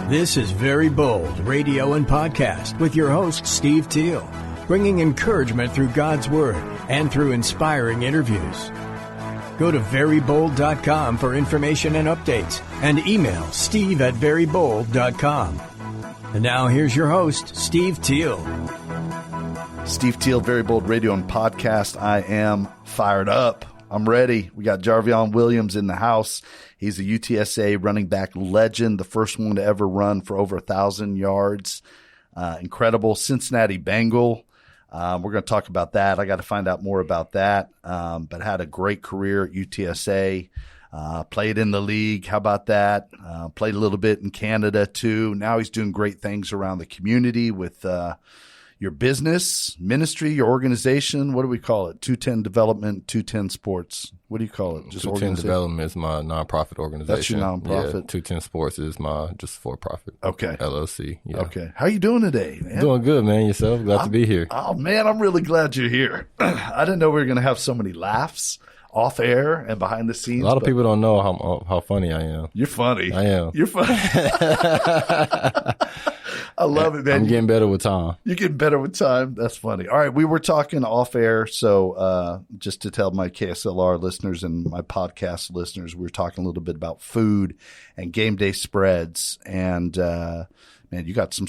This is Very Bold Radio and Podcast with your host, Steve Teel, bringing encouragement through God's Word and through inspiring interviews. Go to verybold.com for information and updates, and email steve@verybold.com. And now here's your host, Steve Teel. Steve Teel, Very Bold Radio and Podcast. I am fired up. I'm ready. We got Jarveon Williams in the house. He's a UTSA running back legend, the first one to ever run for over 1,000 yards. Incredible Cincinnati Bengal. We're going to talk about that. I got to find out more about that, but had a great career at UTSA. Played in the league. How about that? Played a little bit in Canada too. Now he's doing great things around the community with your business, ministry, your organization. What do we call it? 210 Development, 210 Sports. What do you call it? Just 210 Development is my nonprofit organization. That's your nonprofit? Yeah, 210 Sports is my just for-profit LLC. Yeah. Okay. How you doing today, man? Doing good, man. Yourself? Glad to be here. Oh, man, I'm really glad you're here. I didn't know we were going to have so many laughs off air and behind the scenes. A lot of people don't know how funny I am. You're funny. I am. You're funny. I love it, man. I'm getting better with time. You're getting better with time. That's funny. All right. We were talking off air. So just to tell my KSLR listeners and my podcast listeners, we were talking a little bit about food and game day spreads. And, man, you got some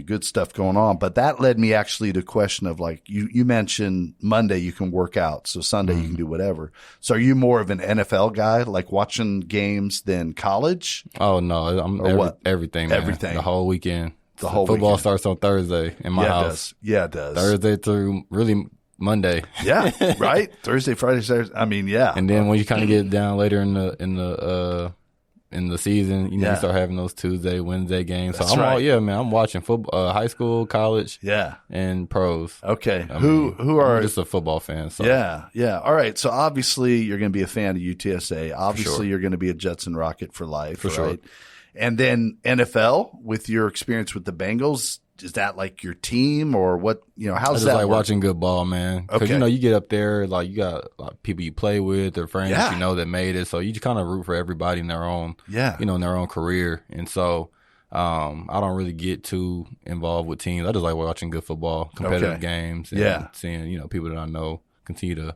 good stuff going on. But that led me actually to a question of like, you mentioned Monday you can work out. So Sunday you can do whatever. So are you more of an NFL guy, like watching games than college? Oh, no. Everything, man. Everything. The whole weekend. Football weekend starts on Thursday in my house. It does. Thursday through really Monday. Yeah, right? Thursday, Friday, Saturday. I mean, yeah. And then when you kind of get down later in the season, you start having those Tuesday, Wednesday games. That's so right. I'm watching football, high school, college, and pros. Okay. I'm just a football fan. So. Yeah. All right. So obviously you're going to be a fan of UTSA. Obviously you're going to be a Jets and Rocket for life. For right? sure. And then NFL, with your experience with the Bengals, is that like your team or what? How's that? I just like work? watching good ball, man. Because you get up there, like you got people you play with, or friends that made it. So you just kind of root for everybody in their own, in their own career. And so I don't really get too involved with teams. I just like watching good football, competitive games, and seeing people that I know continue to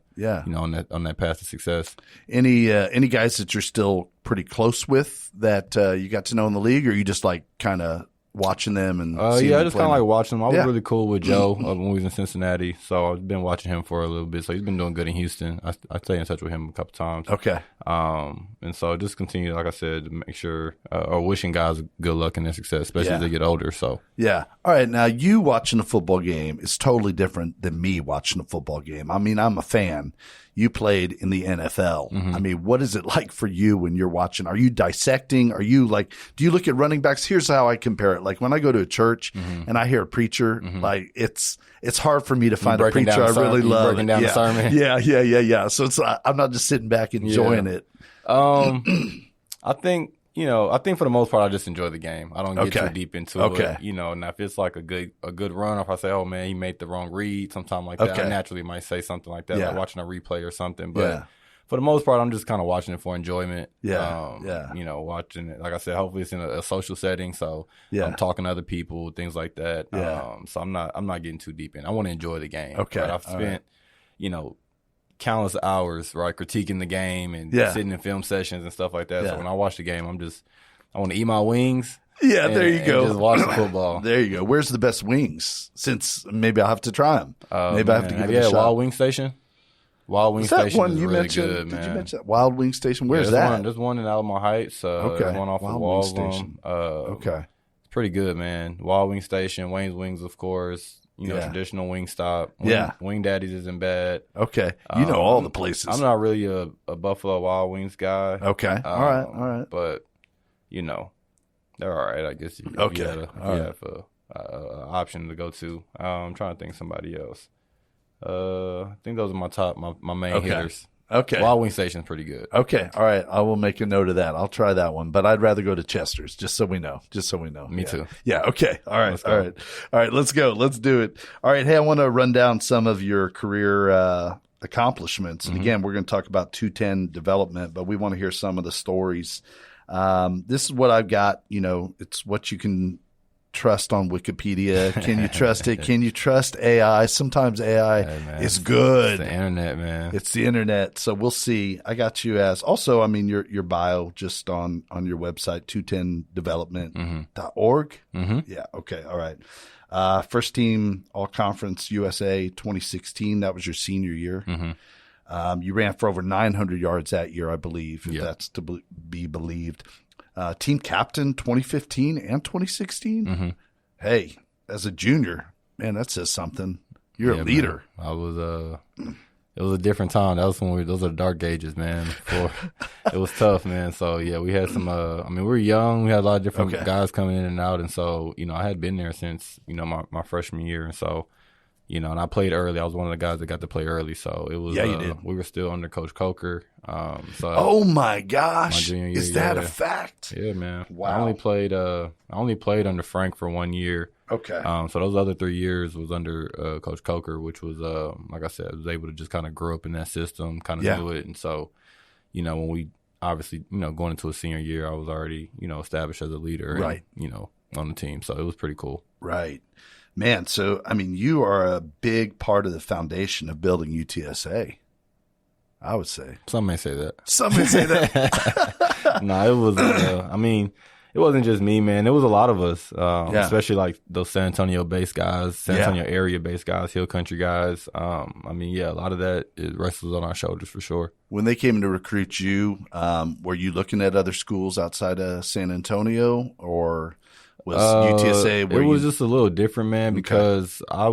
on that path to success. Any guys that you're still pretty close with that you got to know in the league, or you just like kind of watching them and I just kind of like watching them. I was really cool with Joe when we was in Cincinnati, so I've been watching him for a little bit. So he's been doing good in Houston. I stay in touch with him a couple times. Okay. And so just continue, like I said, to make sure or wishing guys good luck in their success, especially as they get older. So yeah. All right. Now you watching a football game is totally different than me watching a football game. I mean, I'm a fan. You played in the NFL. Mm-hmm. I mean, what is it like for you when you're watching? Are you dissecting? Are you like, do you look at running backs? Here's how I compare it. Like when I go to a church and I hear a preacher, like it's hard for me to find a preacher I really love. Breaking down the sermon. Yeah. So it's, I'm not just sitting back enjoying it. I think for the most part, I just enjoy the game. I don't get too deep into it. And if it's like a good run, if I say, oh man, he made the wrong read, something like that, I naturally might say something like that, like watching a replay or something. But for the most part, I'm just kind of watching it for enjoyment. Watching it, like I said, hopefully it's in a social setting. So I'm talking to other people, things like that. So I'm not getting too deep in. I want to enjoy the game. Okay. But I've spent, countless hours, right, critiquing the game and sitting in film sessions and stuff like that. So when I watch the game, I want to eat my wings. Yeah, there you go. And just watch the football. There you go. Where's the best wings? Since maybe I'll have to try them. Maybe I have to give it a shot. Wild Wing Station. Wild Wing Station is really good, man. Did you mention that? Wild Wing Station? Where's that? There's one in Alamo Heights. There's one off of Wild Wing Station. It's pretty good, man. Wild Wing Station, Wayne's Wings, of course. Traditional wing stop. Wing Daddies isn't bad. Okay. You know all the places. I'm not really a Buffalo Wild Wings guy. Okay. All right. But, they're all right, I guess. You have an option to go to. I'm trying to think of somebody else. I think those are my main hitters. Okay. Wild Wing Station's pretty good. Okay. All right. I will make a note of that. I'll try that one, but I'd rather go to Chester's just so we know. Me too. Yeah. Okay. All right. All right. Let's go. Let's do it. All right. Hey, I want to run down some of your career accomplishments. And again, we're going to talk about 210 development, but we want to hear some of the stories This is what I've got. It's what you can trust on Wikipedia. Can you trust it? Can you trust AI? Sometimes AI is good. It's the internet, man. It's the internet. So we'll see. I got you as also, your bio just on your website, 210development.org. Mm-hmm. Yeah. Okay. All right. First team all conference USA 2016. That was your senior year. Mm-hmm. You ran for over 900 yards that year, I believe, if that's to be believed. Team captain 2015 and 2016. Mm-hmm. Hey, as a junior, man, that says something. You're a leader. Man. I was it was a different time. That was when those are the dark ages, man. It was tough, man. So yeah, we had some. we were young. We had a lot of different guys coming in and out, and so I had been there since my freshman year, and so. And I played early. I was one of the guys that got to play early, so it was. Yeah, you did. We were still under Coach Coker. Oh my gosh, my junior year, is that a fact? Yeah, man. Wow. I only played under Frank for 1 year. Okay. So those other 3 years was under Coach Coker, which was like I said, I was able to just kind of grow up in that system, kind of knew it, and so when we obviously going into a senior year, I was already established as a leader, right? And, on the team, so it was pretty cool, right? Man, so, you are a big part of the foundation of building UTSA, I would say. Some may say that. Some may say that. No, it was, it wasn't just me, man. It was a lot of us, especially like those San Antonio-based guys, San Antonio area-based guys, Hill Country guys. A lot of that rests on our shoulders for sure. When they came to recruit you, were you looking at other schools outside of San Antonio, or – was UTSA? It was just a little different, man, because I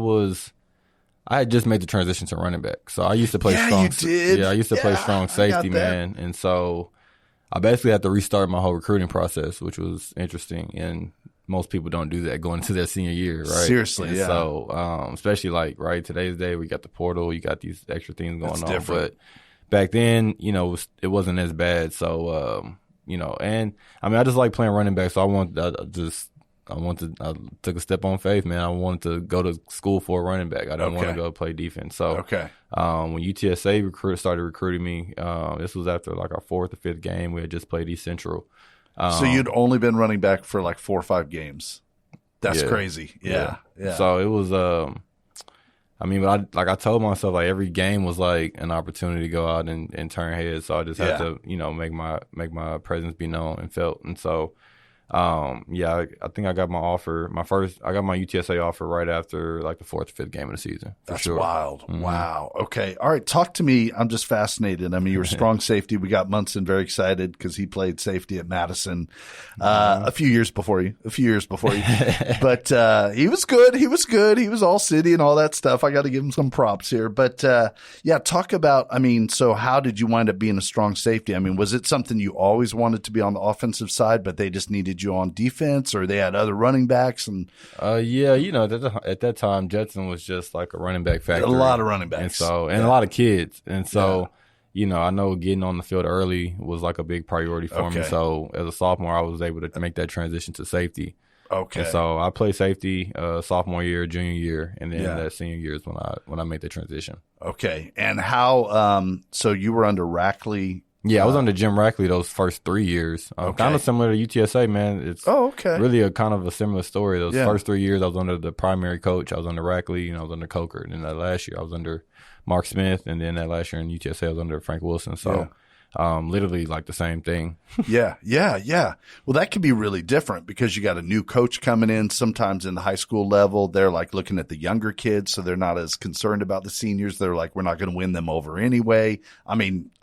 had just made the transition to running back. So I used to play strong. You did. Yeah, I used to play strong safety, man. And so I basically had to restart my whole recruiting process, which was interesting. And most people don't do that going into their senior year, right? Seriously, and so, especially today's day, we got the portal, you got these extra things going on. Different. But back then, it wasn't as bad. So, and I just like playing running back. So I took a step on faith, man. I wanted to go to school for a running back. I didn't want to go play defense. So, when UTSA started recruiting me, this was after like our 4th or 5th game. We had just played East Central. So you'd only been running back for like 4 or 5 games. That's crazy. Yeah. So it was, but I told myself, like, every game was like an opportunity to go out and turn heads. So I just had to, make my presence be known and felt. And so, I think I got my offer. I got my UTSA offer right after like the 4th or 5th game of the season. That's sure. wild. Mm-hmm. Wow. Okay. All right. Talk to me. I'm just fascinated. You were strong safety. We got Munson very excited because he played safety at Madison a few years before you. But he was good. He was all city and all that stuff. I got to give him some props here. But talk about, so how did you wind up being a strong safety? Was it something you always wanted to be on the offensive side, but they just needed you on defense, or they had other running backs? And at that time Jetson was just like a running back factory. A lot of running backs, and so a lot of kids, and so I know getting on the field early was like a big priority for me. So as a sophomore, I was able to make that transition to safety. Okay. And so I played safety sophomore year, junior year, and then that senior year is when I made the transition. Okay. And how so you were under Rackley? Yeah, I was under Jim Rackley those first 3 years. Kind of similar to UTSA, man. It's really a kind of a similar story. Those first 3 years, I was under the primary coach. I was under Rackley, I was under Coker. And then that last year, I was under Mark Smith. And then that last year in UTSA, I was under Frank Wilson. So literally like the same thing. Yeah. Well, that can be really different because you got a new coach coming in. Sometimes in the high school level, they're like looking at the younger kids, so they're not as concerned about the seniors. They're like, we're not going to win them over anyway.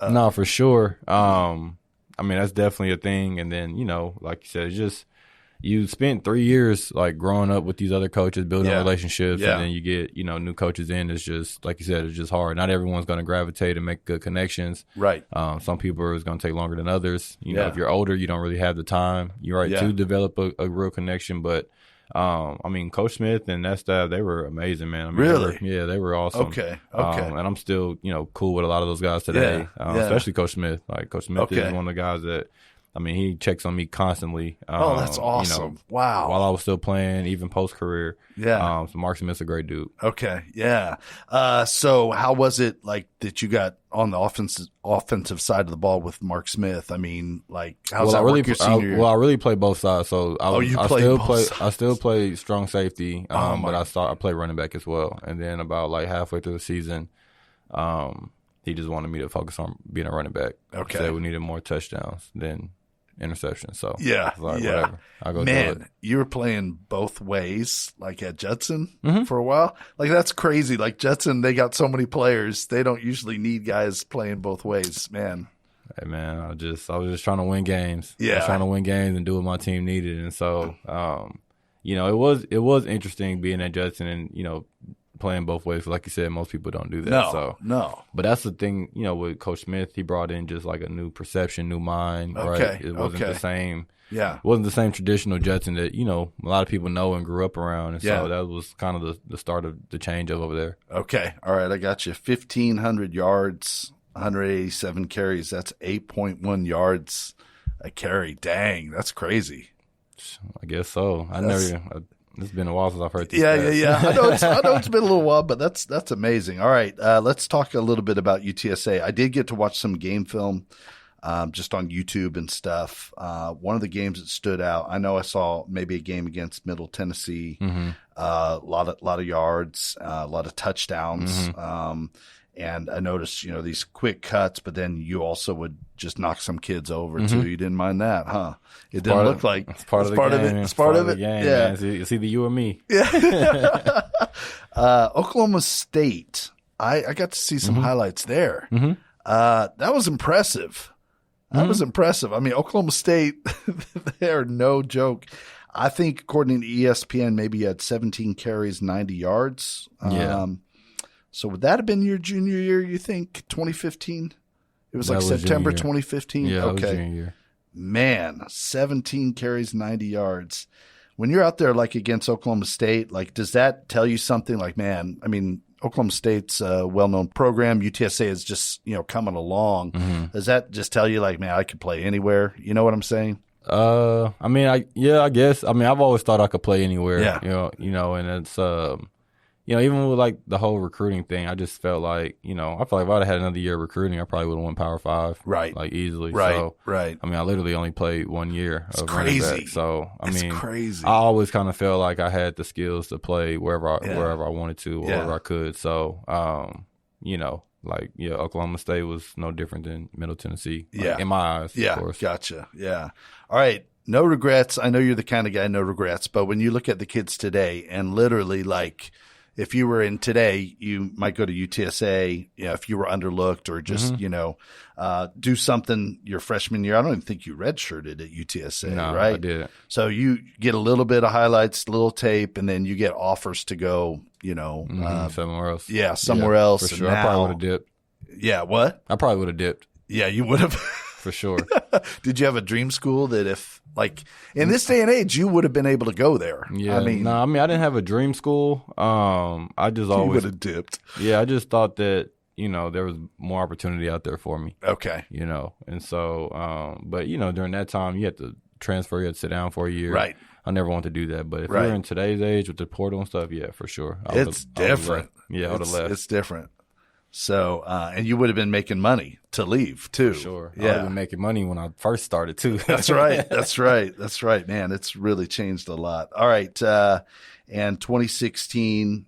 No, for sure. That's definitely a thing. And then, like you said, it's just you spent 3 years like growing up with these other coaches, building relationships, and then you get, new coaches in. It's just, like you said, it's just hard. Not everyone's going to gravitate and make good connections. Right. Some people it's going to take longer than others. If you're older, you don't really have the time. You're right to develop a real connection. But, Coach Smith and that staff, they were amazing, man. Really? They were awesome. Okay. And I'm still, cool with a lot of those guys today, especially Coach Smith. Like Coach Smith is one of the guys that I mean, he checks on me constantly. Oh, that's awesome. Wow. While I was still playing, even post-career. Yeah. So Mark Smith's a great dude. Okay. Yeah. So how was it like that you got on the offensive side of the ball with Mark Smith? I mean, like, how's that work your senior year? Well, I really play both sides. So I still play strong safety, but I play running back as well. And then about like halfway through the season, he just wanted me to focus on being a running back. Okay. Said we needed more touchdowns than interceptions. So whatever. I'll go Man, do it. You were playing both ways, like at Judson for a while. Like, that's crazy. Like, Judson, they got so many players. They don't usually need guys playing both ways, man. Hey, man, I was just trying to win games. Yeah. I was trying to win games and do what my team needed. And so, it was interesting being at Judson and, playing both ways. Like you said, most people don't do that. No. But that's the thing, with Coach Smith, he brought in just like a new perception, new mind, right? It wasn't the same. Yeah. It wasn't the same traditional Judson that, a lot of people know and grew up around. And so that was kind of the start of the change over there. Okay. All right. I got you. 1,500 yards, 187 carries. That's 8.1 yards a carry. Dang. That's crazy. I guess so. It's been a while since I've heard these Yeah. I know it's been a little while, but that's amazing. All right, let's talk a little bit about UTSA. I did get to watch some game film just on YouTube and stuff. One of the games that stood out, I know I saw maybe a game against Middle Tennessee, a lot of yards, a lot of touchdowns. And I noticed, these quick cuts, but then you also would just knock some kids over too. You didn't mind that, huh? It didn't look like it's part of the game. It's part of it. Game, yeah. Man. It's either you or me. Yeah. Oklahoma State. I got to see some highlights there. That was impressive. I mean, Oklahoma State, they are no joke. I think according to ESPN, maybe you had 17 carries, 90 yards. So would that have been your junior year, you think, 2015? It was like September 2015? Yeah, okay. That was junior year. Man, 17 carries, 90 yards. When you're out there like against Oklahoma State, like, does that tell you something? Like, man, I mean, Oklahoma State's a well-known program. UTSA is just, coming along. Does that just tell you like, man, I could play anywhere? You know what I'm saying? I guess. I mean, I've always thought I could play anywhere. Yeah. And it's even with like the whole recruiting thing, I just felt like, I feel like if I'd have had another year of recruiting, I probably would have won Power 5. Right. Like easily. Right. So, right. I mean, I literally only played 1 year of running back. So, It's crazy. I always kind of felt like I had the skills to play wherever I wanted to or wherever I could. So, Oklahoma State was no different than Middle Tennessee. In my eyes, of course. Gotcha. Yeah. All right. No regrets. I know you're the kind of guy, no regrets. But when you look at the kids today and literally like, if you were in today, you might go to UTSA, if you were underlooked or just, do something your freshman year. I don't even think you redshirted at UTSA, right? I did. So you get a little bit of highlights, little tape, and then you get offers to go, somewhere else. Yeah, somewhere else. For sure. Now, I probably would have dipped. Yeah, what? I probably would have dipped. Yeah, you would have. For sure. Did you have a dream school that if, like, in this day and age, you would have been able to go there? Yeah. I didn't have a dream school. I just always. You would have dipped. Yeah, I just thought that, there was more opportunity out there for me. Okay. And so, but, during that time, you had to transfer, you had to sit down for a year. Right. I never wanted to do that. But if you're in today's age with the portal and stuff, yeah, for sure. It's different. I would have left. It's different. So, and you would have been making money to leave too. For sure. Yeah. I would have been making money when I first started too. That's right. That's right, man. It's really changed a lot. All right. And 2016,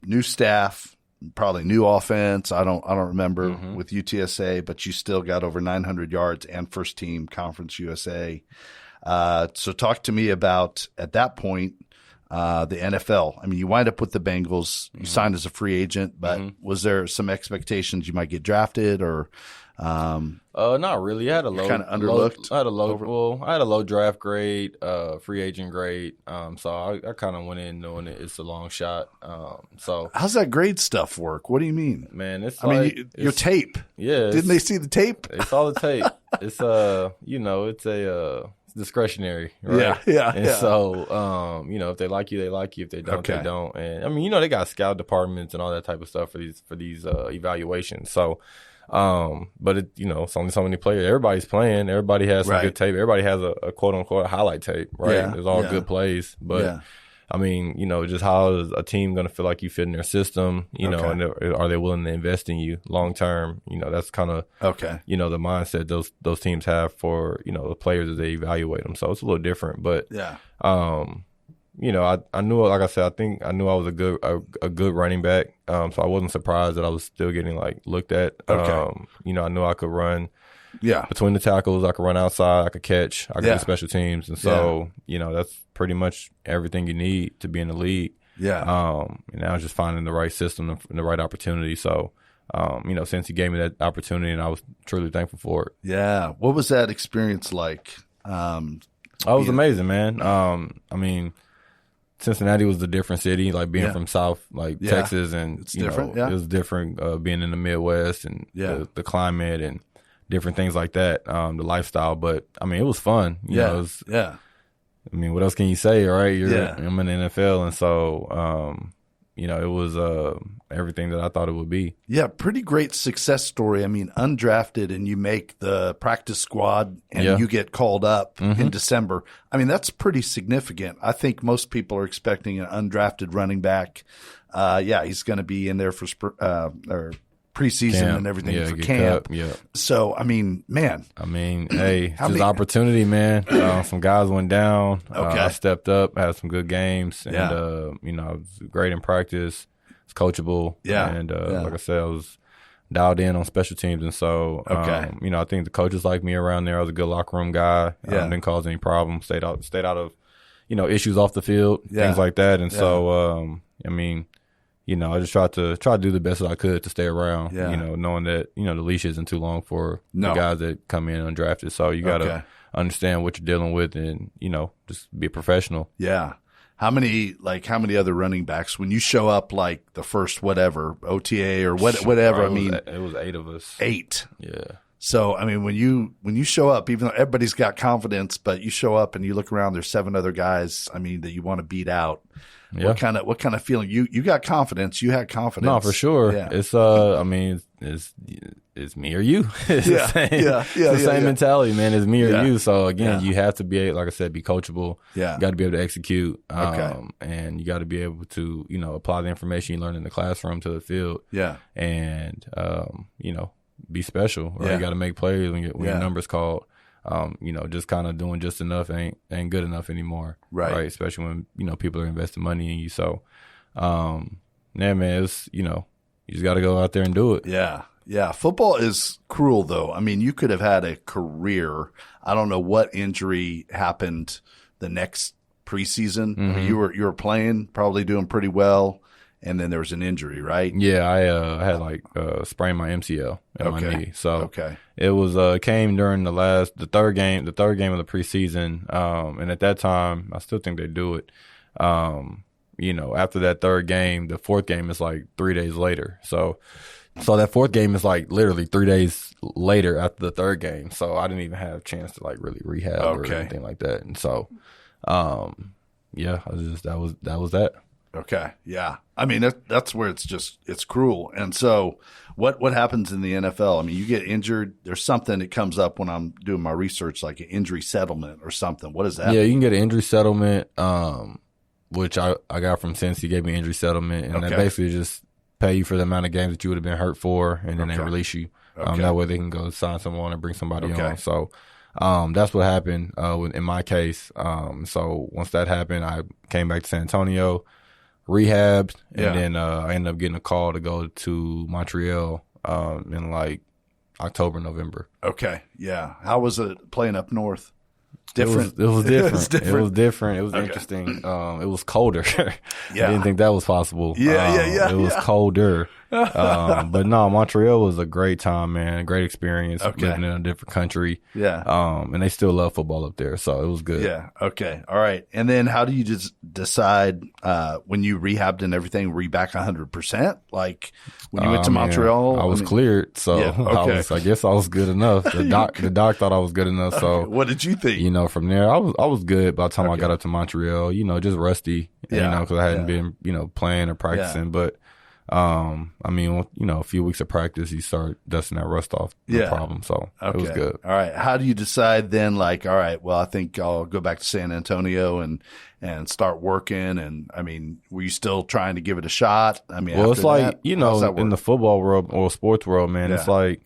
new staff, probably new offense. I don't remember with UTSA, but you still got over 900 yards and first team Conference USA. So talk to me about at that point, the NFL. I mean, you wind up with the Bengals. You signed as a free agent, but was there some expectations you might get drafted or? Not really. I had a low, kind of underlooked. I had a low draft grade, free agent grade. So I kind of went in knowing it's a long shot. So how's that grade stuff work? What do you mean, man? Your tape. Yeah. Didn't they see the tape? They saw the tape. It's it's a discretionary, right? Yeah. And so, if they like you, they like you. If they don't, they don't. And I mean, they got scout departments and all that type of stuff for these evaluations. So, But it's only so many players. Everybody's playing. Everybody has some good tape. Everybody has a quote unquote highlight tape, right? Yeah. It's all good plays. But I mean, just how is a team going to feel like you fit in their system, and are they willing to invest in you long term? That's kind of, the mindset those teams have for, the players as they evaluate them. So it's a little different, but, I knew, like I said, I knew I was a good running back. So I wasn't surprised that I was still getting looked at. I knew I could run. Yeah, between the tackles, I could run outside, I could catch, I could do special teams, and so that's pretty much everything you need to be in the league. Yeah, and now just finding the right system and the right opportunity. So, since he gave me that opportunity, and I was truly thankful for it. Yeah, what was that experience like? It was amazing, man. I mean, Cincinnati was a different city, being from South, Texas, and it's different. It was different being in the Midwest and the climate and different things like that, the lifestyle. But I mean, it was fun. I mean, what else can you say, right? I'm in the NFL, and so it was everything that I thought it would be. Yeah, pretty great success story. I mean, undrafted, and you make the practice squad, and you get called up in December. I mean, that's pretty significant. I think most people are expecting an undrafted running back. He's going to be in there for preseason camp, and everything for camp. So, I mean, man. I mean, hey, it's just opportunity, man. Some guys went down. I stepped up, had some good games, and, I was great in practice. It's coachable. And, like I said, I was dialed in on special teams. And so, I think the coaches liked me around there. I was a good locker room guy. Didn't cause any problems. Stayed out of, issues off the field, things like that. And so, I mean, I just try to do the best that I could to stay around, knowing that, the leash isn't too long for the guys that come in undrafted. So you got to understand what you're dealing with and, just be a professional. Yeah. How many other running backs, when you show up the first whatever, OTA or whatever, it was 8 of us. 8. Yeah. So, I mean, when you show up, even though everybody's got confidence, but you show up and you look around, there's 7 other guys, I mean, that you want to beat out. Yeah. What kind of feeling? You got confidence. You had confidence. No, for sure. Yeah. It's I mean, it's me or you. It's the same mentality, man. It's me or you. So again, you have to be, like I said, be coachable. Yeah. You got to be able to execute. And you got to be able to, apply the information you learn in the classroom to the field. Yeah. And be special. Right? You got to make plays when your number's called. Just kind of doing just enough ain't good enough anymore. Right. Especially when, people are investing money in you. So, man, it's, you just got to go out there and do it. Yeah. Yeah. Football is cruel though. I mean, you could have had a career. I don't know what injury happened the next preseason. Mm-hmm. I mean, you were playing, probably doing pretty well. And then there was an injury, right? Yeah, I had sprained my MCL in my knee. So it was came during the third game of the preseason. And at that time, I still think they do it. After that third game, the fourth game is 3 days later. So that fourth game is literally 3 days later after the third game. So I didn't even have a chance to really rehab or anything like that. And so, that was that. Okay. Yeah. I mean, that's where it's cruel. And so what happens in the NFL? I mean, you get injured. There's something that comes up when I'm doing my research, like an injury settlement or something. What is that? Yeah, you can get an injury settlement, which I got from Cincy. He gave me an injury settlement. And they basically just pay you for the amount of games that you would have been hurt for. And then they release you. That way they can go sign someone and bring somebody on. So that's what happened in my case. So once that happened, I came back to San Antonio, rehabbed, and then I ended up getting a call to go to Montreal in October, November. Okay, yeah. How was it playing up north? Different. It was different. It was interesting. It was colder. I didn't think that was possible. It was colder. But no, Montreal was a great time, man. Great experience living in a different country. Yeah. And they still love football up there, so it was good. Yeah. Okay. All right. And then how do you just decide when you rehabbed and everything, were you back 100%? Like when you went to Montreal? I was cleared, so I guess I was good enough. The doc thought I was good enough. So what did you think? From there, I was good by the time I got up to Montreal. Just rusty. Because I hadn't been playing or practicing, but. I mean, a few weeks of practice, you start dusting that rust off. No problem. So it was good. All right. How do you decide then? Like, all right, well, I think I'll go back to San Antonio and start working. And I mean, were you still trying to give it a shot? I mean, well, it's like in the football world or sports world, man. It's like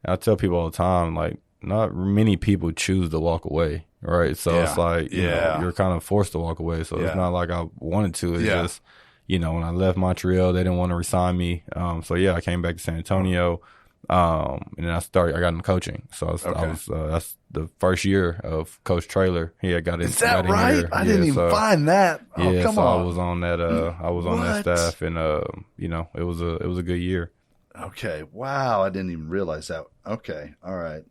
I tell people all the time, like not many people choose to walk away, right? So it's like you know, you're kind of forced to walk away. So it's not like I wanted to. It's just. When I left Montreal, they didn't want to resign me. I came back to San Antonio, and then I got into coaching. So I was that's the first year of Coach Trailer. He had got in. Is that right? Here. I didn't even find that. Oh, come on. I was on that. I was on that staff, and it was a good year. Okay. Wow. I didn't even realize that. Okay. All right.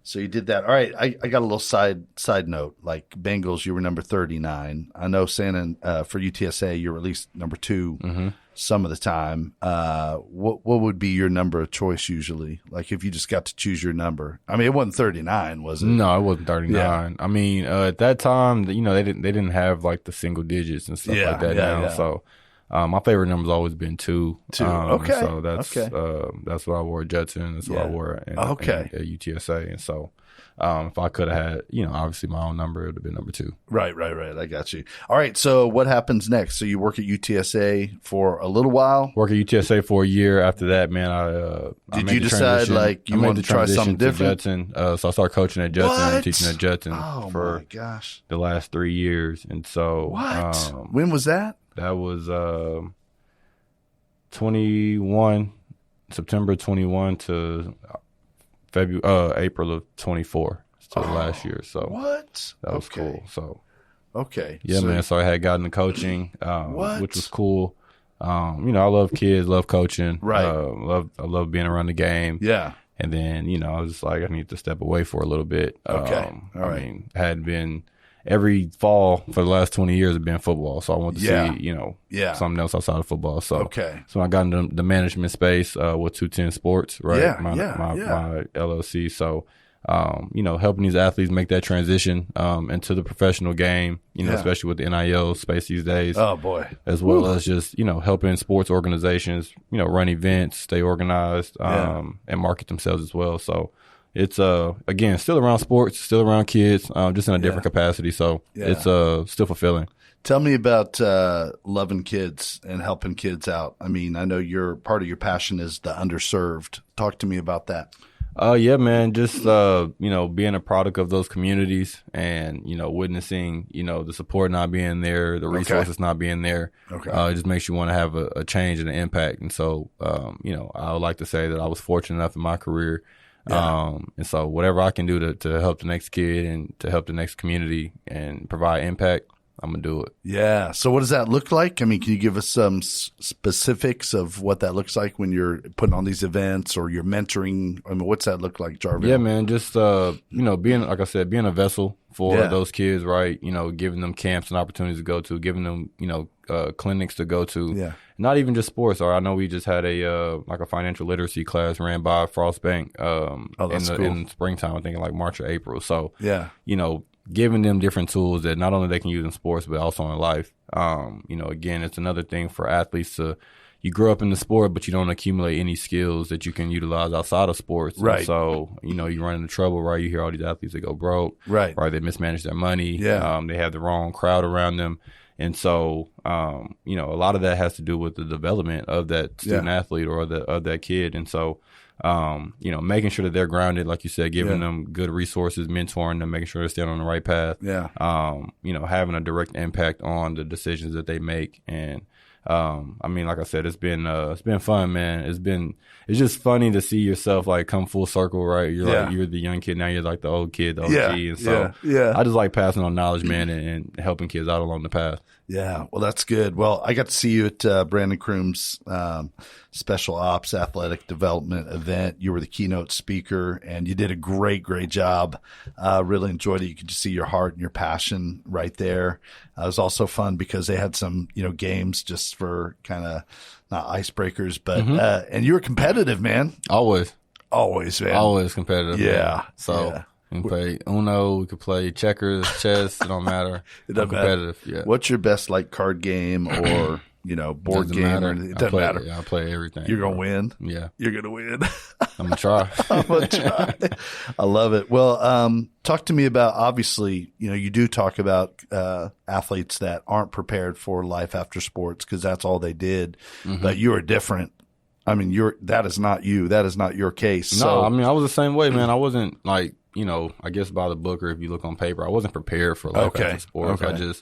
So you did that. All right. I got a little side note. Like Bengals, you were number 39. I know for UTSA, you were at least number 2 some of the time. What would be your number of choice usually? Like if you just got to choose your number. I mean, it wasn't 39, was it? No, it wasn't 39. Yeah. I mean, at that time, they didn't have like the single digits and stuff like that now. Yeah. So my favorite number's always been 2. Okay. So that's what I wore at Judson. That's what I wore at UTSA. And so if I could have had, obviously my own number, it would have been number 2. Right. I got you. All right. So what happens next? So you work at UTSA for a little while? Work at UTSA for a year. After that, man, Did you decide like you wanted to try something different? Judson. So I started coaching at Judson and teaching at Judson for the last 3 years. And so when was that? That was September 21 to April of 24 to last year. So that was cool. So man. So I had gotten the coaching, which was cool. I love kids, love coaching. Right. I love being around the game. Yeah. And then I was just like, I need to step away for a little bit. Okay. All right. I mean, had been. Every fall for the last 20 years have been football. So I wanted to see, something else outside of football. So, so I got into the management space with 210 Sports, right? My LLC. So, helping these athletes make that transition into the professional game, especially with the NIL space these days. Oh, boy. As well as just, helping sports organizations, run events, stay organized, and market themselves as well. So, it's again still around sports, still around kids, just in a different capacity. So it's still fulfilling. Tell me about loving kids and helping kids out. I mean, I know part of your passion is the underserved. Talk to me about that. Yeah, man. Just being a product of those communities and witnessing the support not being there, the resources not being there. It just makes you want to have a change and an impact. And so I would like to say that I was fortunate enough in my career. And so whatever I can do to help the next kid and to help the next community and provide impact, I'm going to do it. Yeah. So what does that look like? I mean, can you give us some specifics of what that looks like when you're putting on these events or you're mentoring? I mean, what's that look like, Jarveon? Yeah, man, just, being, like I said, being a vessel for those kids, right? Giving them camps and opportunities to go to, giving them, clinics to go to. Yeah. Not even just sports. Or I know we just had a financial literacy class ran by Frost Bank in springtime, I think in like March or April. So, giving them different tools that not only they can use in sports, but also in life. Again, it's another thing for athletes you grow up in the sport, but you don't accumulate any skills that you can utilize outside of sports. Right. And so, you run into trouble, right? You hear all these athletes that go broke. Right. Right. They mismanage their money. Yeah. They have the wrong crowd around them. And so, a lot of that has to do with the development of that student athlete or of that kid. And so, making sure that they're grounded, like you said, giving them good resources, mentoring them, making sure they're staying on the right path. Yeah. Having a direct impact on the decisions that they make. And, like I said, it's been fun, man. It's just funny to see yourself like come full circle, right? You're the young kid. Now you're like the old kid, the OG. And so I just like passing on knowledge, man, and helping kids out along the path. Yeah. Well, that's good. Well, I got to see you at Brandon Kroom's Special Ops Athletic Development event. You were the keynote speaker, and you did a great job. Really enjoyed it. You could just see your heart and your passion right there. It was also fun because they had some, games just for kind of not icebreakers, but and you were competitive, man. Always, man. Always competitive. Yeah. Man. So. We can play Uno, we could play checkers, chess, it don't matter. It doesn't matter. Yeah. What's your best card game or board game. It doesn't matter. Yeah, I play everything. You're going to win? Yeah. You're going to win. I'm going to try. I'm going to try. I love it. Well, talk to me about, obviously, you do talk about athletes that aren't prepared for life after sports because that's all they did. Mm-hmm. But you are different. I mean, that is not you. That is not your case. No, so, I mean, I was the same way, man. I wasn't like, I guess by the book or if you look on paper, I wasn't prepared for life after sports. Okay.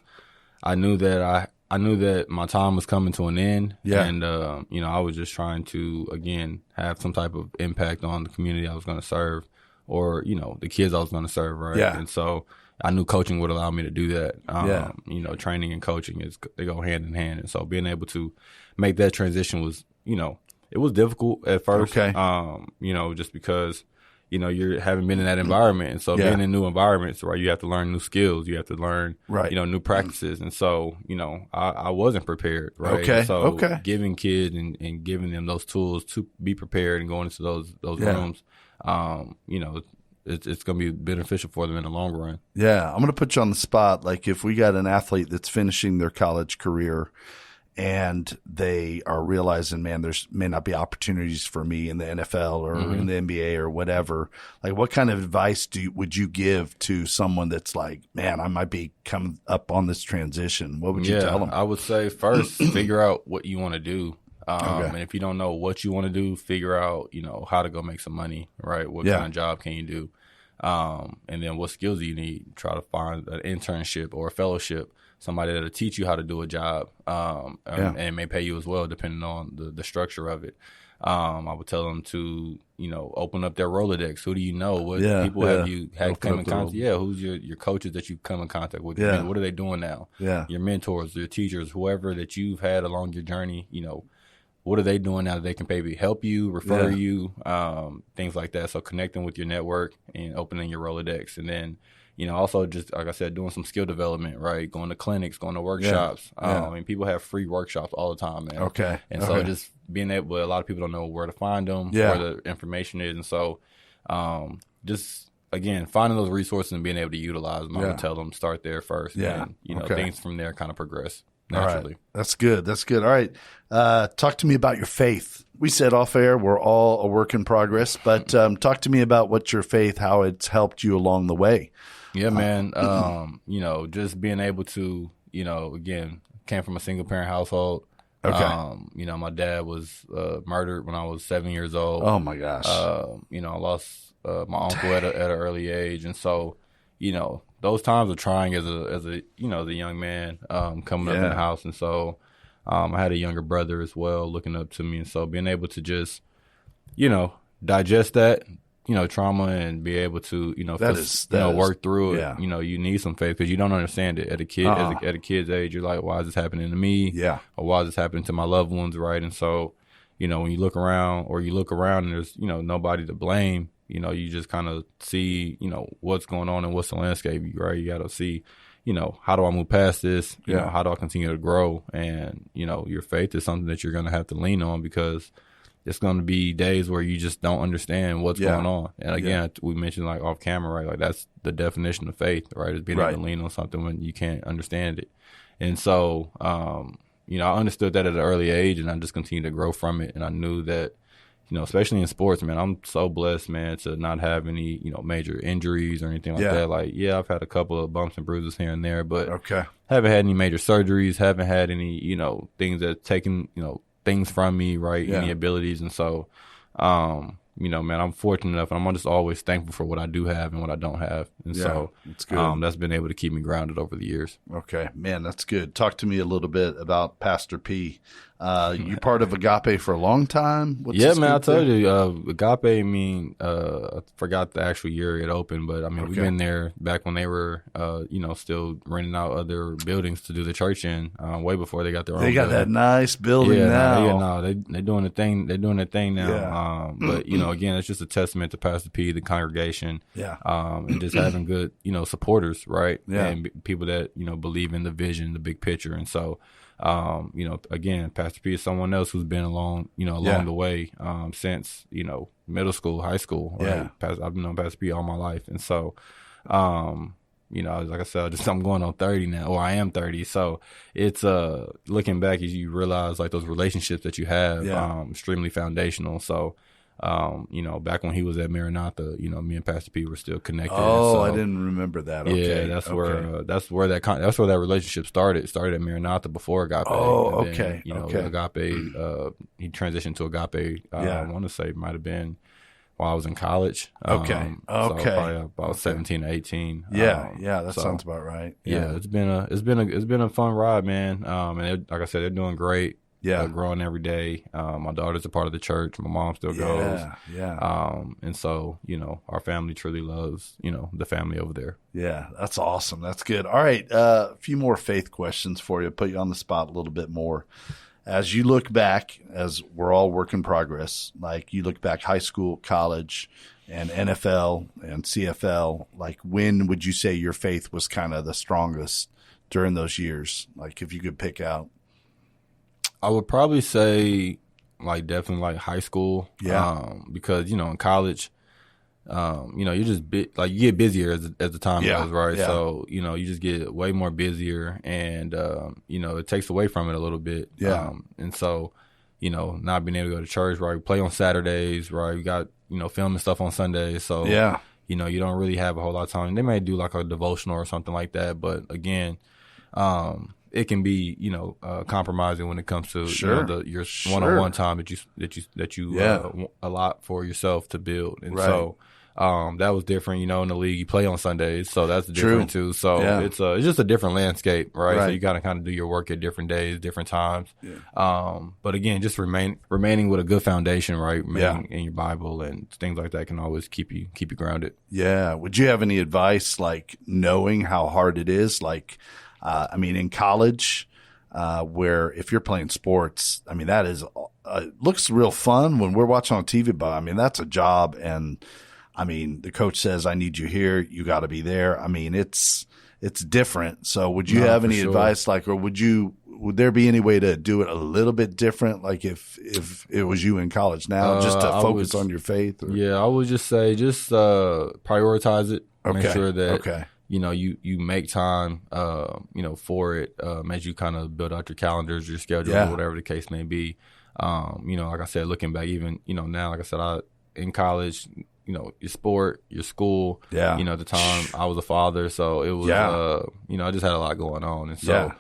I knew that my time was coming to an end. Yeah. And, I was just trying to, again, have some type of impact on the community I was going to serve or, the kids I was going to serve, right? Yeah. And so I knew coaching would allow me to do that. Training and coaching they go hand in hand. And so being able to make that transition was, it was difficult at first. Okay. Just because, you haven't been in that environment. And so being in new environments, right, you have to learn new skills. You have to learn, new practices. And so, I wasn't prepared, right? Okay. So giving kids and giving them those tools to be prepared and going into those rooms, it's going to be beneficial for them in the long run. Yeah. I'm going to put you on the spot. Like if we got an athlete that's finishing their college career and they are realizing, man, may not be opportunities for me in the NFL or in the NBA or whatever. Like, what kind of advice would you give to someone that's like, man, I might be coming up on this transition? What would you tell them? I would say first, figure out what you want to do. And if you don't know what you want to do, figure out, how to go make some money, right? What kind of job can you do? And then what skills do you need? Try to find an internship or a fellowship, somebody that'll teach you how to do a job, and may pay you as well, depending on the structure of it. I would tell them to, open up their Rolodex. Who do you know? What people have you had come in contact? Yeah, who's your coaches that you've come in contact with? Yeah. What are they doing now? Yeah. Your mentors, your teachers, whoever that you've had along your journey, what are they doing now that they can maybe help you, refer you, things like that. So connecting with your network and opening your Rolodex. And then, also just, like I said, doing some skill development, right? Going to clinics, going to workshops. I mean, people have free workshops all the time, man. Okay. And so just being able, a lot of people don't know where to find them, where the information is. And so just, again, finding those resources and being able to utilize them, I would tell them start there first. Yeah. And, things from there kind of progress All naturally. right. That's good. That's good. All right. Talk to me about your faith. We said off air, we're all a work in progress, but talk to me about what your faith, how it's helped you along the way. Yeah, man. Just being able to, again, came from a single parent household. Okay. My dad was murdered when I was 7 years old. Oh my gosh. I lost my uncle at an early age. And so, those times are trying as a the young man coming up in the house. And so I had a younger brother as well looking up to me. And so being able to just, digest that, trauma and be able to, work through it. You need some faith because you don't understand it at a kid, at a kid's age. You're like, why is this happening to me? Yeah. Or why is this happening to my loved ones? Right. And so, when you look around and there's, nobody to blame, you just kind of see, what's going on and what's the landscape, right? You got to see, how do I move past this? How do I continue to grow? And, your faith is something that you're going to have to lean on because it's going to be days where you just don't understand what's going on. And again, we mentioned like off camera, right? Like that's the definition of faith, right? Is being able to lean on something when you can't understand it. And so, I understood that at an early age and I just continued to grow from it. And I knew that, especially in sports, man, I'm so blessed, man, to not have any, major injuries or anything like that. Like, I've had a couple of bumps and bruises here and there, but haven't had any major surgeries, haven't had any, things that taken, things from me, right? Any abilities. And so, man, I'm fortunate enough and I'm just always thankful for what I do have and what I don't have. And so it's good. That's been able to keep me grounded over the years. Okay, man, that's good. Talk to me a little bit about Pastor P. You part of Agape for a long time? Man, I told you, Agape, I forgot the actual year it opened, but we've been there back when they were, still renting out other buildings to do the church in, way before they got their own building. They got that nice building now. They're doing the thing. They're doing their thing now. But, again, it's just a testament to Pastor P, the congregation, and just having good, supporters, right? And people that, believe in the vision, the big picture. And so, again, Pastor P is someone else who's been along the way, since, middle school, high school, right? I've known Pastor P all my life. And so, like I said, I'm going on 30 now, or I am 30. So it's looking back, you realize like those relationships that you have, extremely foundational. So, back when he was at Maranatha, me and Pastor P were still connected. Oh, so, I didn't remember that. Okay. Yeah, that's where that relationship started. It started at Maranatha before Agape. Oh, and then, Agape, he transitioned to Agape. I want to say it might have been while I was in college. So probably about 17, 18. That sounds about right. Yeah, it's been a fun ride, man. And like I said, they're doing great. Yeah, growing every day. My daughter's a part of the church. My mom still goes. And so, our family truly loves, the family over there. Yeah, that's awesome. That's good. All right, a few more faith questions for you. Put you on the spot a little bit more. As you look back, as we're all work in progress, like you look back high school, college, and NFL and CFL, like when would you say your faith was kind of the strongest during those years? Like if you could pick out. I would probably say like definitely like high school. Yeah. Because, in college, you just you get busier as the time goes, right? Yeah. So, you just get way more busier and, it takes away from it a little bit. Yeah. And so, not being able to go to church, right? We play on Saturdays, right? We got, filming stuff on Sundays. So, you don't really have a whole lot of time. They may do like a devotional or something like that. But again, it can be, compromising when it comes to your one-on-one time that you allot for yourself to build. And so that was different, in the league. You play on Sundays, so that's different too. So it's just a different landscape, right? So you got to kind of do your work at different days, different times. Yeah. But again, just remaining with a good foundation, right? Remaining in your Bible and things like that can always keep you grounded. Yeah. Would you have any advice, like knowing how hard it is, like? In college, where if you're playing sports, that is looks real fun when we're watching on TV, but that's a job. And the coach says, I need you here. You got to be there. It's different. So would you have any advice, like, or would there be any way to do it a little bit different? Like if it was you in college now, just to focus on your faith? Or? Yeah, I would just say, prioritize it. Okay. Make sure that, you make time, for it, as you kind of build out your calendars, your schedule, or whatever the case may be. Like I said, looking back, even, now, like I said, in college, your sport, your school, at the time I was a father. So it was, I just had a lot going on. And so,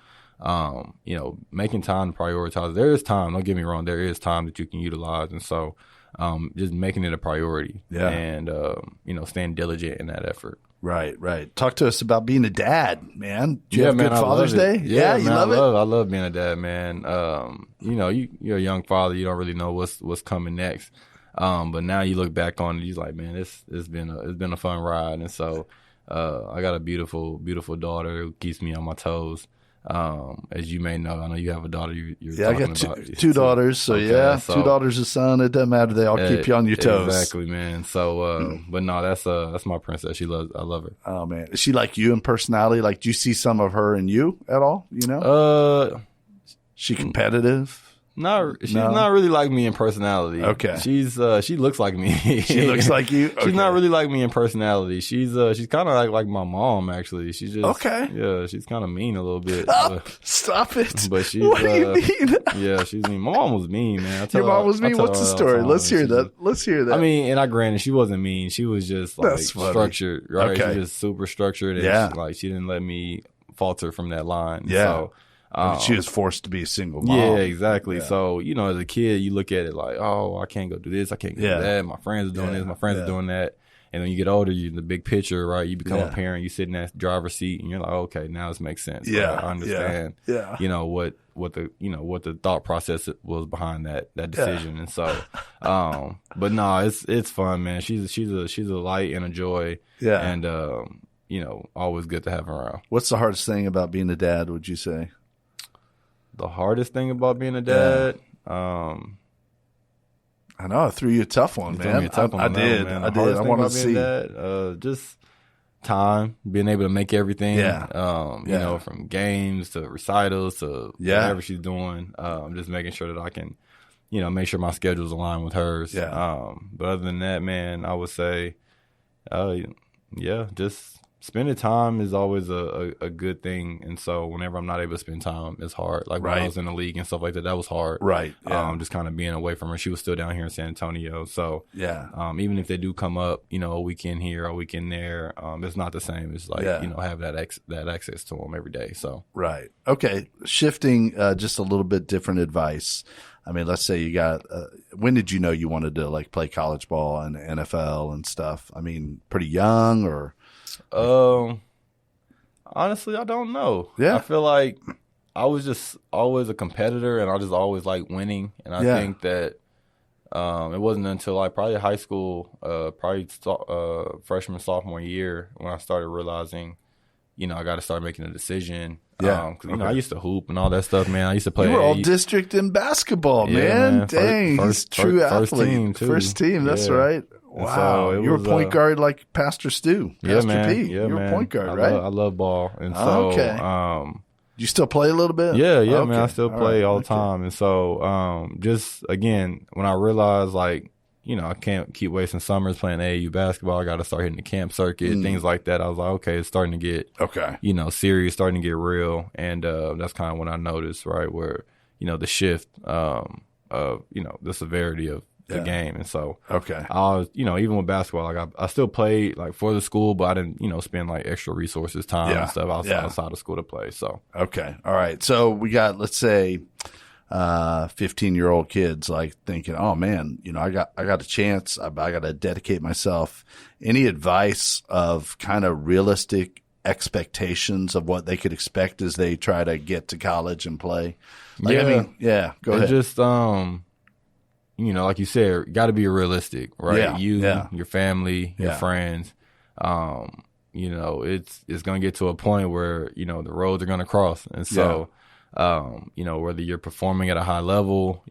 making time to prioritize, there is time, don't get me wrong, there is time that you can utilize. And so, just making it a priority and, staying diligent in that effort. Right. Talk to us about being a dad, man. Do you have good Father's Day? Yeah, you man, love it? I love being a dad, man. You're a young father. You don't really know what's coming next. But now you look back on it, you're like, man, it's been a fun ride. And so, I got a beautiful, beautiful daughter who keeps me on my toes. As you may know, I know you have a daughter. I got two daughters. So so, 2 daughters, a son. It doesn't matter. They all keep you on your toes. Exactly, man. So, but no, that's my princess. I love her. Oh man, is she like you in personality? Like, do you see some of her in you at all? She competitive? She's not really like me in personality. Okay. She looks like me. She looks like you? Okay. She's not really like me in personality. She's kind of like my mom, actually. She's just, she's kind of mean a little bit. Oh, stop it. But she's, what do you mean? Yeah, she's mean. My mom was mean, man. Your mom was mean? What's the story? Let's hear that. And granted, she wasn't mean. She was just like structured, right? Okay. She was just super structured. And she didn't let me falter from that line. Yeah. So, she was forced to be a single mom. Yeah, exactly. Yeah. So, as a kid, you look at it like, oh, I can't go do this. I can't go do that. My friends are doing this. My friends are doing that. And when you get older, you in the big picture, right? You become a parent. You sit in that driver's seat, and you're like, okay, now this makes sense. Yeah, right? I understand. Yeah. What the thought process was behind that decision. Yeah. And so, but no, it's fun, man. She's a light and a joy. Yeah. And always good to have her around. What's the hardest thing about being a dad? Would you say? The hardest thing about being a dad, I know I threw you a tough one, man. I did. I want to see just time, being able to make everything. From games to recitals to whatever she's doing. Just making sure that I can, make sure my schedule's aligned with hers. Yeah. But other than that, man, I would say, just spending time is always a good thing. And so whenever I'm not able to spend time, it's hard. Like when I was in the league and stuff like that, that was hard. Right. Yeah. Just kind of being away from her. She was still down here in San Antonio. So even if they do come up, a weekend here, a weekend there, it's not the same. It's like, have that access to them every day. So. Right. Okay. Shifting just a little bit different advice. I mean, let's say you got when did you know you wanted to like play college ball and NFL and stuff? I mean, pretty young or? Honestly, I don't know. Yeah. I feel like I was just always a competitor and I just always like winning. And I think that it wasn't until like probably high school, freshman, sophomore year when I started realizing, I got to start making a decision. Yeah. I used to hoop and all that stuff, man. I used to play. You were all district in basketball, man. Dang, he's a true athlete. First team, too. First team, that's right. Wow. So you were point guard like Pastor Stu, Pastor P. You were point guard, right? I love ball. And so, you still play a little bit? Yeah, man. I still play all the time. And so, just again, when I realized like, I can't keep wasting summers playing AAU basketball. I got to start hitting the camp circuit, things like that. I was like, okay, it's starting to get, serious, starting to get real. And that's kind of when I noticed, right, where, the shift of, the severity of the game. And so I was, even with basketball, like I still played like for the school, but I didn't, spend like extra resources, time and stuff outside of school to play. So. Okay. All right. So we got, let's say, 15-year-old kids like thinking, oh man, I got a chance. I got to dedicate myself. Any advice of kind of realistic expectations of what they could expect as they try to get to college and play? Go ahead. Just, like you said, got to be realistic, right? Yeah. Your family, your friends, it's going to get to a point where, the roads are going to cross. And so, whether you're performing at a high level,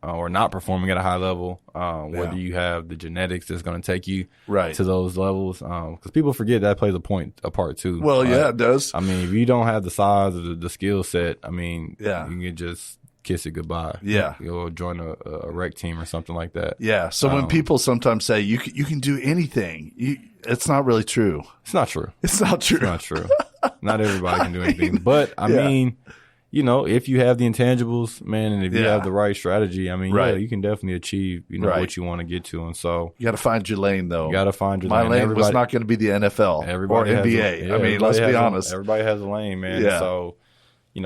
or not performing at a high level, whether you have the genetics that's going to take you to those levels. Because people forget that plays a part too. Well, it does. I mean, if you don't have the size or the skill set, I mean, you can just kiss it goodbye. Yeah. You'll join a rec team or something like that. Yeah. So when people sometimes say you can do anything, it's not really true. It's not true. It's not true. It's not true. Not everybody can do anything. But I mean, if you have the intangibles, man, and if you have the right strategy, I mean, you can definitely achieve, what you want to get to. And so you got to find your lane, though. You got to find your lane. My lane was not going to be the NFL or NBA. I mean, let's be honest. Everybody has a lane, man. Yeah. So,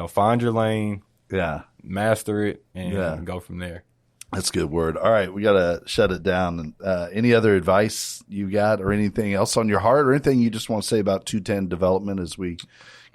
find your lane. Yeah. Master it and go from there. That's a good word. All right, we got to shut it down. Any other advice you got or anything else on your heart or anything you just want to say about 210 development as we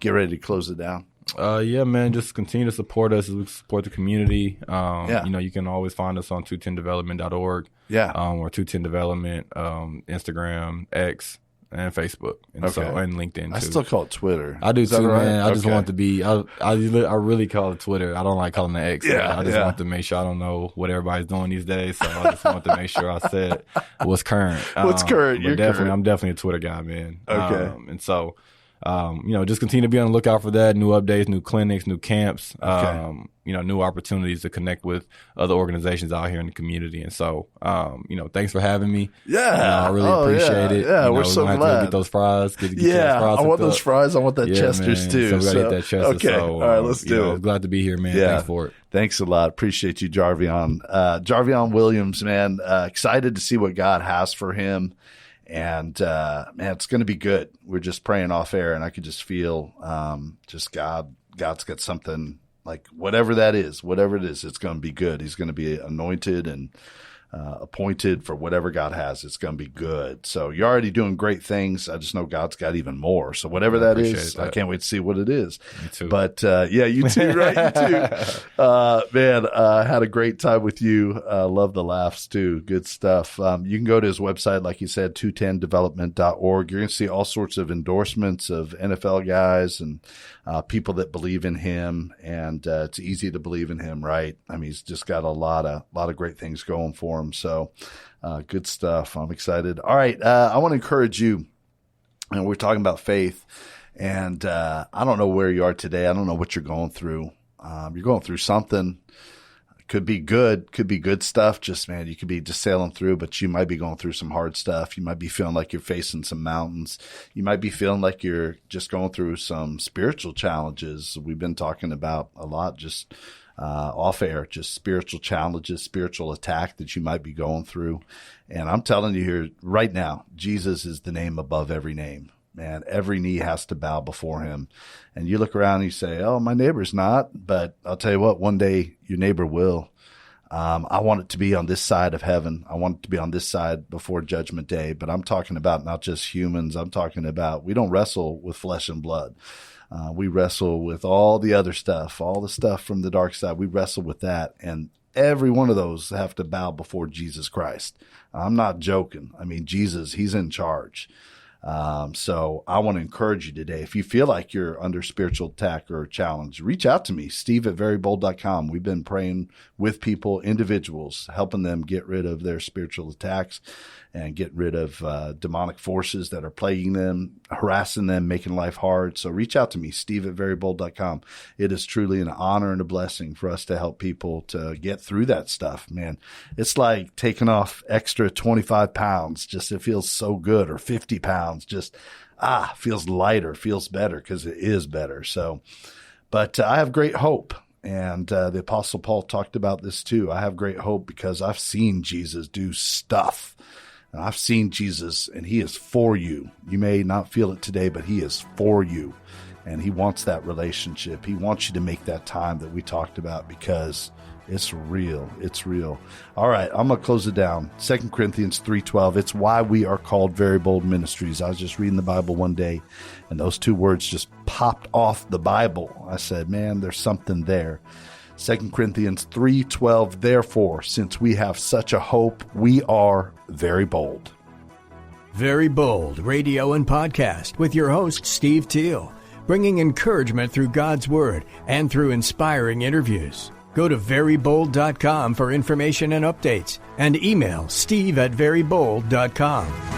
get ready to close it down? Yeah, man, just continue to support us as we support the community. You can always find us on 210development.org. Yeah. Or 210 Development, Instagram, X, and Facebook, and LinkedIn too. I still call it Twitter. I do too, man. I just want to be. I really call it Twitter. I don't like calling it X. I just want to make sure I don't know what everybody's doing these days. So I just want to make sure I said what's current. What's current? You're current. I'm definitely a Twitter guy, man. Okay. And so. Just continue to be on the lookout for that. New updates, new clinics, new camps, new opportunities to connect with other organizations out here in the community. And so, thanks for having me. Yeah. I really appreciate it. Yeah, we're so glad. To get those fries. I want those fries. I want that Chester's man. too. So we got to get that Chester's. Okay. All right, let's do it. Glad to be here, man. Yeah. Thanks for it. Thanks a lot. Appreciate you, Jarveon. Jarveon Williams, man, excited to see what God has for him. And, man, it's going to be good. We're just praying off air and I could just feel, God's got something like whatever it is, it's going to be good. He's going to be anointed and, appointed for whatever God has. It's going to be good. So you're already doing great things. I just know God's got even more. So whatever that is, I can't wait to see what it is. Me too. But, you too, right? You too. Man, had a great time with you. Love the laughs too. Good stuff. You can go to his website, like you said, 210development.org. You're going to see all sorts of endorsements of NFL guys and, people that believe in him, and it's easy to believe in him, right? I mean, he's just got a lot of great things going for him. So, good stuff. I'm excited. All right. I want to encourage you, and we're talking about faith, and I don't know where you are today. I don't know what you're going through. You're going through something. Could be good stuff. Just, man, you could be just sailing through, but you might be going through some hard stuff. You might be feeling like you're facing some mountains. You might be feeling like you're just going through some spiritual challenges. We've been talking about a lot just off air, just spiritual challenges, spiritual attack that you might be going through. And I'm telling you here right now, Jesus is the name above every name. Man, every knee has to bow before him. And you look around and you say, oh, my neighbor's not. But I'll tell you what, one day your neighbor will. I want it to be on this side of heaven. I want it to be on this side before Judgment Day. But I'm talking about not just humans. I'm talking about we don't wrestle with flesh and blood. We wrestle with all the other stuff, all the stuff from the dark side. We wrestle with that. And every one of those have to bow before Jesus Christ. I'm not joking. I mean, Jesus, he's in charge. So I want to encourage you today. If you feel like you're under spiritual attack or challenge, reach out to me, steve@verybold.com. We've been praying with people, individuals, helping them get rid of their spiritual attacks and get rid of demonic forces that are plaguing them, harassing them, making life hard. So reach out to me, steve@verybold.com. It is truly an honor and a blessing for us to help people to get through that stuff, man. It's like taking off extra 25 pounds. Just, it feels so good, or 50 pounds. Just, feels lighter, feels better, because it is better. So, but I have great hope. And the Apostle Paul talked about this too. I have great hope because I've seen Jesus do stuff. And I've seen Jesus, and he is for you. You may not feel it today, but he is for you. And he wants that relationship. He wants you to make that time that we talked about, because it's real. It's real. All right, I'm going to close it down. 2 Corinthians 3:12. It's why we are called Very Bold Ministries. I was just reading the Bible one day, and those two words just popped off the Bible. I said, man, there's something there. 2 Corinthians 3:12, therefore, since we have such a hope, we are very bold. Very Bold Radio and Podcast with your host, Steve Teel, bringing encouragement through God's Word and through inspiring interviews. Go to verybold.com for information and updates, and email steve@verybold.com.